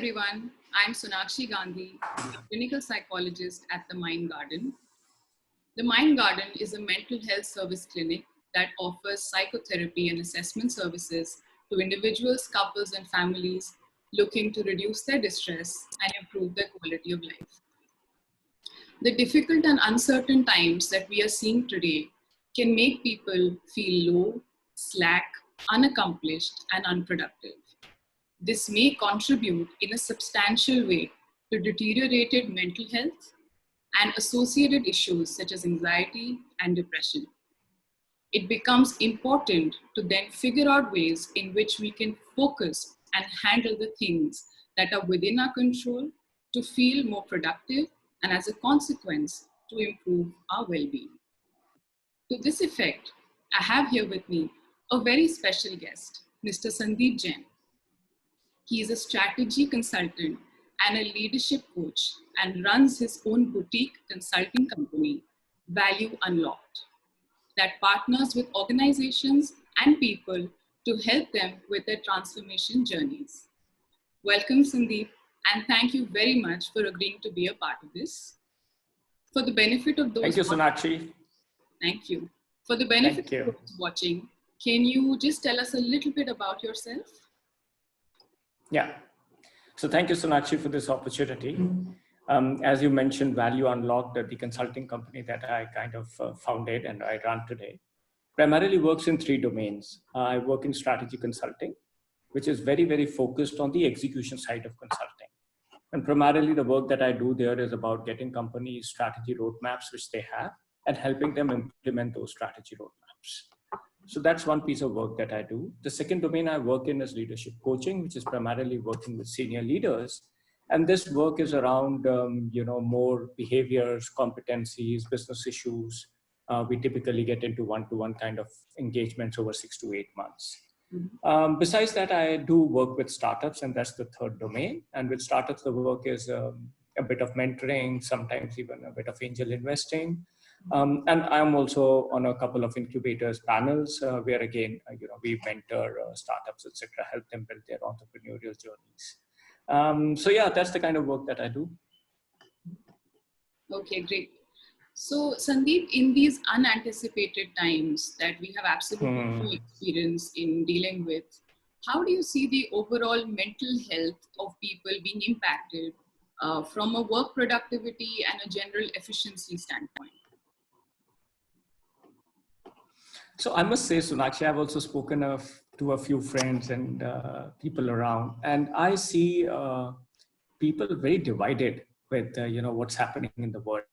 everyone. I'm Sonakshi Gandhi, a clinical psychologist at the Mind Garden. The Mind Garden is a mental health service clinic that offers psychotherapy and assessment services to individuals, couples, and families looking to reduce their distress and improve their quality of life. The difficult and uncertain times that we are seeing today can make people feel low, slack, unaccomplished, and unproductive. This may contribute in a substantial way to deteriorated mental health and associated issues such as anxiety and depression. It becomes important to then figure out ways in which we can focus and handle the things that are within our control to feel more productive and, as a consequence, to improve our well-being. To this effect, I have here with me a very special guest, Mr. Sandeep Jain. He is a strategy consultant and a leadership coach and runs his own boutique consulting company, Value Unlocked, that partners with organizations and people to help them with their transformation journeys. Welcome, Sandeep, and thank you very much for agreeing to be a part of this. For the benefit of those Thank you, Sonakshi. Thank you. For the benefit of those watching, can you just tell us a little bit about yourself? Yeah. So thank you, Sonakshi, for this opportunity. As you mentioned, Value Unlocked, the consulting company that I kind of founded and I run today, primarily works in three domains. I work in strategy consulting, which is very, very focused on the execution side of consulting. And primarily the work that I do there is about getting companies strategy roadmaps, which they have, and helping them implement those strategy roadmaps. So that's one piece of work that I do. The second domain I work in is leadership coaching, which is primarily working with senior leaders. And this work is around, more behaviors, competencies, business issues. We typically get into one-to-one kind of engagements over 6 to 8 months. Besides that, I do work with startups, and that's the third domain. And with startups, the work is a bit of mentoring, sometimes even a bit of angel investing. And I'm also on a couple of incubators panels where again, we mentor startups, etc., help them build their entrepreneurial journeys. So yeah, that's the kind of work that I do. Okay, great. So Sandeep, in these unanticipated times that we have absolutely no experience in dealing with, how do you see the overall mental health of people being impacted from a work productivity and a general efficiency standpoint? So I must say, Sonakshi, I've also spoken to a few friends and people around, and I see people very divided with what's happening in the world,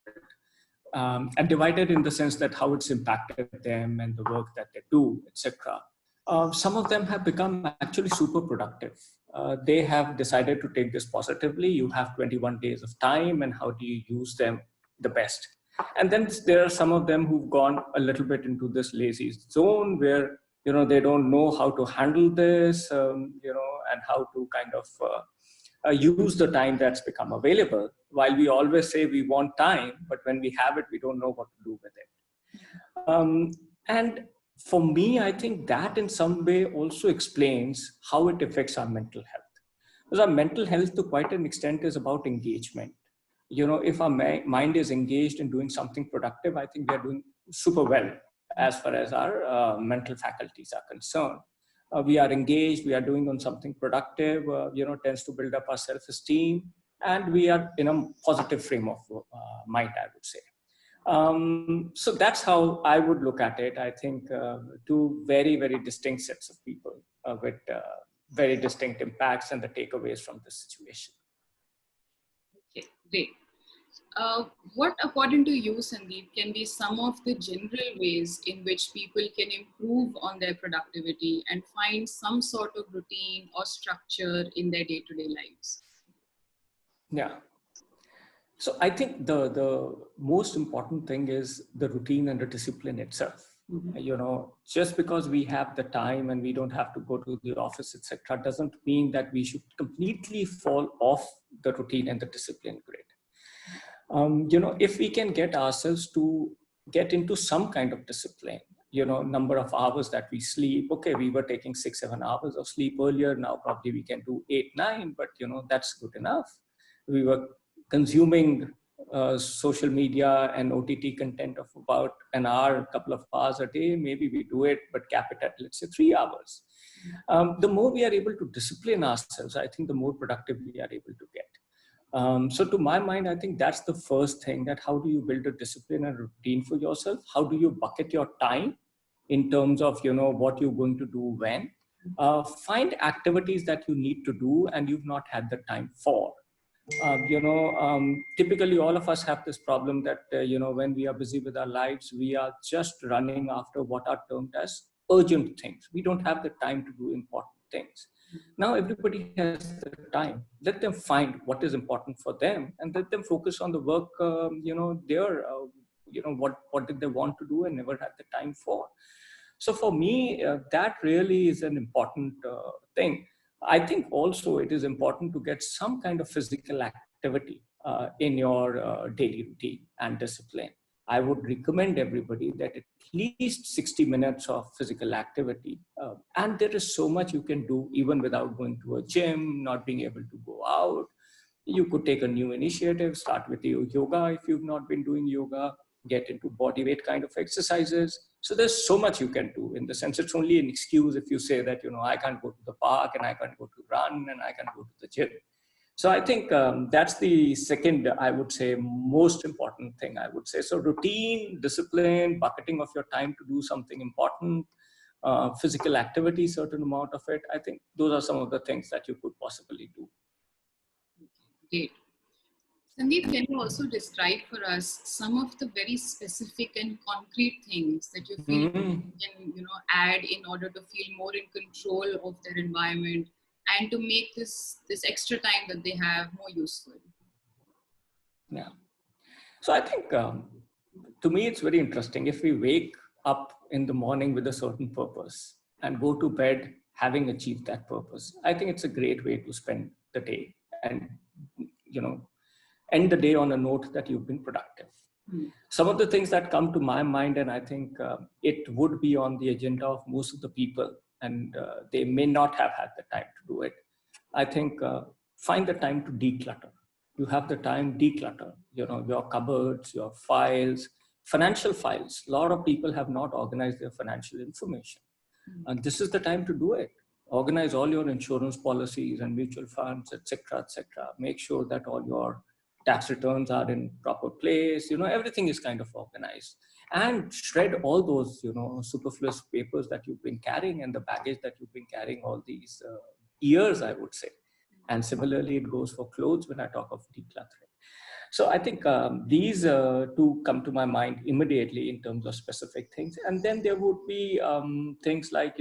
and divided in the sense that how it's impacted them and the work that they do, etc. Some of them have become actually super productive. They have decided to take this positively. You have 21 days of time, and how do you use them the best? And then there are some of them who've gone a little bit into this lazy zone where, they don't know how to handle this, and how to kind of use the time that's become available. While we always say we want time, but when we have it, we don't know what to do with it. And for me, I think that in some way also explains how it affects our mental health. Because our mental health to quite an extent is about engagement. If our mind is engaged in doing something productive, I think we are doing super well as far as our mental faculties are concerned. We are engaged, we are doing on something productive, tends to build up our self-esteem, and we are in a positive frame of mind, I would say. So that's how I would look at it. I think two very, very distinct sets of people with very distinct impacts and the takeaways from this situation. Okay, great. What, according to you, Sandeep, can be some of the general ways in which people can improve on their productivity and find some sort of routine or structure in their day-to-day lives? Yeah. So I think the most important thing is the routine and the discipline itself. Mm-hmm. Just because we have the time and we don't have to go to the office, etc., doesn't mean that we should completely fall off the routine and the discipline grid. If we can get ourselves to get into some kind of discipline, number of hours that we sleep. Okay, we were taking 6-7 hours of sleep earlier. Now probably we can do 8-9, but that's good enough. We were consuming social media and OTT content of about an hour, a couple of hours a day. Maybe we do it, but cap it at, let's say, 3 hours. The more we are able to discipline ourselves, I think the more productive we are able to get. So to my mind, I think that's the first thing, that how do you build a discipline and routine for yourself? How do you bucket your time in terms of, what you're going to do when? Find activities that you need to do and you've not had the time for. Typically all of us have this problem that, when we are busy with our lives, we are just running after what are termed as urgent things. We don't have the time to do important things. Now everybody has the time. Let them find what is important for them and let them focus on the work, what did they want to do and never had the time for. So for me, that really is an important thing. I think also it is important to get some kind of physical activity in your daily routine and discipline. I would recommend everybody that at least 60 minutes of physical activity. And there is so much you can do even without going to a gym, not being able to go out. You could take a new initiative, start with your yoga if you've not been doing yoga, get into body weight kind of exercises. So there's so much you can do. In the sense, it's only an excuse if you say that, I can't go to the park and I can't go to run and I can't go to the gym. So I think that's the second, I would say, most important thing, I would say. So routine, discipline, bucketing of your time to do something important, physical activity, certain amount of it. I think those are some of the things that you could possibly do. Great. Sandeep, can you also describe for us some of the very specific and concrete things that you feel can, add in order to feel more in control of their environment and to make this extra time that they have more useful? Yeah. So I think to me, it's very interesting. If we wake up in the morning with a certain purpose and go to bed having achieved that purpose, I think it's a great way to spend the day and, end the day on a note that you've been productive. Some of the things that come to my mind, and I think it would be on the agenda of most of the people, and they may not have had the time to do it. I think find the time to declutter. You have the time, declutter, your cupboards, your files, financial files. A lot of people have not organized their financial information. And this is the time to do it. Organize all your insurance policies and mutual funds, etc., etc. Make sure that all your tax returns are in proper place. Everything is kind of organized. And shred all those, superfluous papers that you've been carrying and the baggage that you've been carrying all these years, I would say. And similarly, it goes for clothes when I talk of decluttering. So I think these two come to my mind immediately in terms of specific things. And then there would be things like,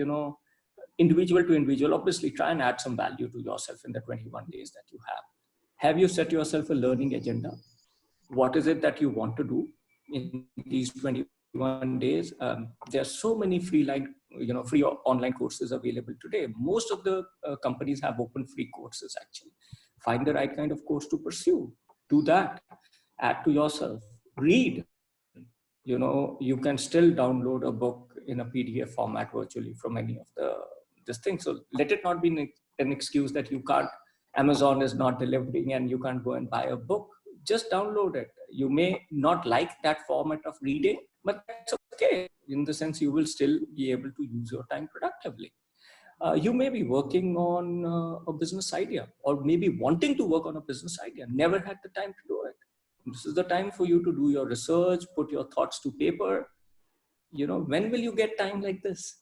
individual to individual, obviously try and add some value to yourself in the 21 days that you have. Have you set yourself a learning agenda? What is it that you want to do in these 21 days? There are so many free online courses available today. Most of the companies have open free courses actually. Find the right kind of course to pursue. Do that. Add to yourself. Read. You can still download a book in a PDF format virtually from any of this thing. So let it not be an excuse that you can't, Amazon is not delivering and you can't go and buy a book. Just download it. You may not like that format of reading, but that's okay. In the sense, you will still be able to use your time productively. You may be working on a business idea or maybe wanting to work on a business idea, never had the time to do it. This is the time for you to do your research, put your thoughts to paper. When will you get time like this?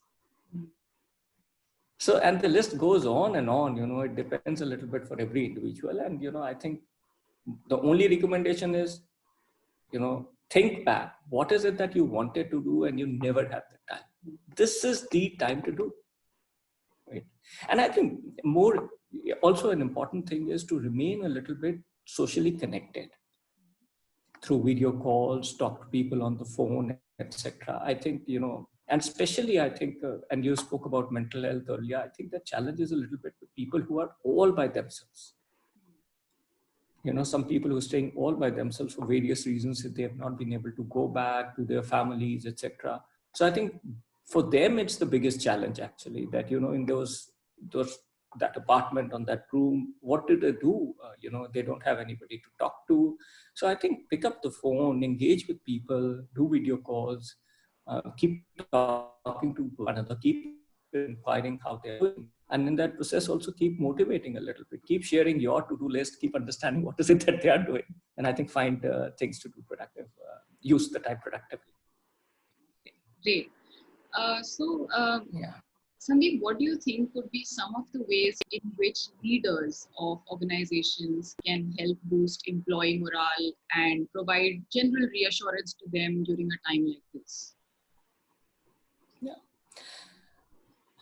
So, and the list goes on and on, it depends a little bit for every individual. And, I think the only recommendation is, think back. What is it that you wanted to do and you never had the time? This is the time to do. Right? And I think also an important thing is to remain a little bit socially connected through video calls, talk to people on the phone, etc. I think, and especially I think, and you spoke about mental health earlier, I think the challenge is a little bit with people who are all by themselves. Some people who are staying all by themselves for various reasons, if they have not been able to go back to their families, etc. So I think for them, it's the biggest challenge actually, that, in those, that apartment on that room, what do they do? They don't have anybody to talk to. So I think pick up the phone, engage with people, do video calls, keep talking to one another, keep inquiring how they're doing. And in that process, also keep motivating a little bit, keep sharing your to-do list, keep understanding what is it that they are doing. And I think find things to do productive, use the time productively. Great. So, Yeah. Sandeep, what do you think could be some of the ways in which leaders of organizations can help boost employee morale and provide general reassurance to them during a time like this? Yeah.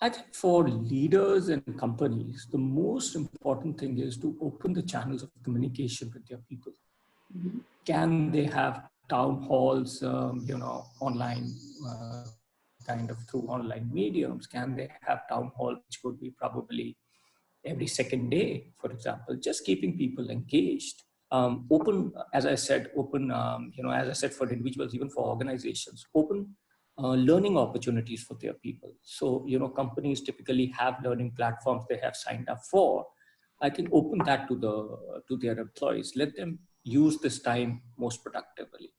I think for leaders and companies, the most important thing is to open the channels of communication with their people. Mm-hmm. Can they have town halls, online, kind of through online mediums? Can they have town halls, which could be probably every second day, for example, just keeping people engaged? Open, as I said, open, as I said, for individuals, even for organizations, open learning opportunities for their people. So, companies typically have learning platforms they have signed up for. I think open that to their employees. Let them use this time most productively.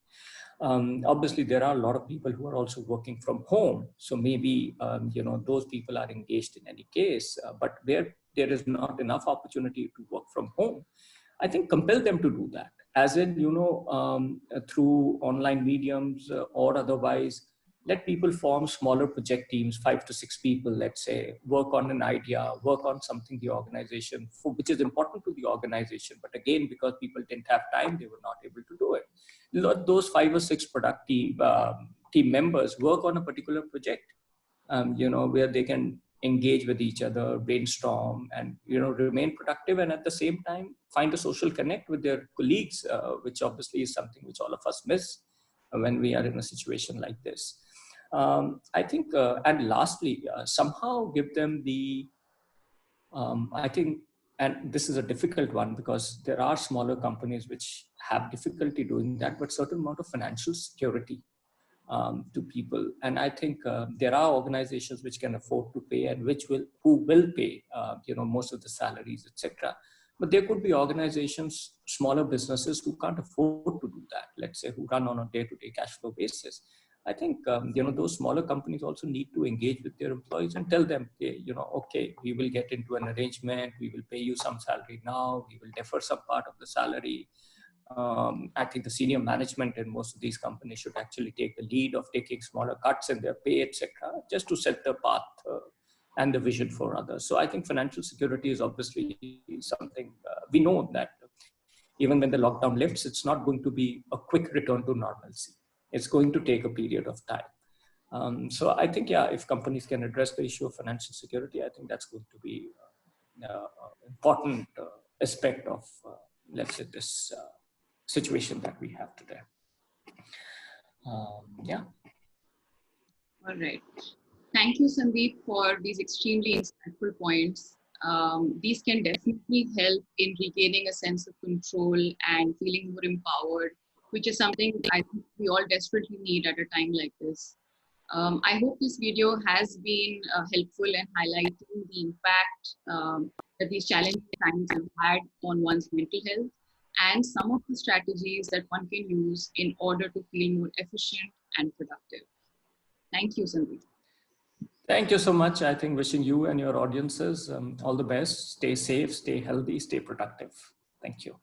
Obviously, there are a lot of people who are also working from home. So maybe, those people are engaged in any case, but where there is not enough opportunity to work from home, I think compel them to do that. As in, through online mediums or otherwise, let people form smaller project teams, 5 to 6 people, let's say, work on an idea, work on something the organization, which is important to the organization. But again, because people didn't have time, they were not able to do it. Let those 5 or 6 productive team members work on a particular project, where they can engage with each other, brainstorm, and remain productive, and at the same time find a social connect with their colleagues, which obviously is something which all of us miss when we are in a situation like this. I think, and lastly, somehow give them the, I think, and this is a difficult one because there are smaller companies which have difficulty doing that, but certain amount of financial security to people. And I think there are organizations which can afford to pay and who will pay, most of the salaries, etc. But there could be organizations, smaller businesses who can't afford to do that. Let's say who run on a day-to-day cash flow basis. I think those smaller companies also need to engage with their employees and tell them, okay, we will get into an arrangement. We will pay you some salary now. We will defer some part of the salary. I think the senior management in most of these companies should actually take the lead of taking smaller cuts in their pay, etc., just to set the path and the vision for others. So I think financial security is obviously something we know that even when the lockdown lifts, it's not going to be a quick return to normalcy. It's going to take a period of time. So I think, yeah, if companies can address the issue of financial security, I think that's going to be important aspect of, let's say, this situation that we have today. Yeah. All right. Thank you, Sandeep, for these extremely insightful points. These can definitely help in regaining a sense of control and feeling more empowered, which is something I think we all desperately need at a time like this. I hope this video has been helpful in highlighting the impact that these challenging times have had on one's mental health and some of the strategies that one can use in order to feel more efficient and productive. Thank you, Sandeep. Thank you so much. I think wishing you and your audiences all the best. Stay safe, stay healthy, stay productive. Thank you.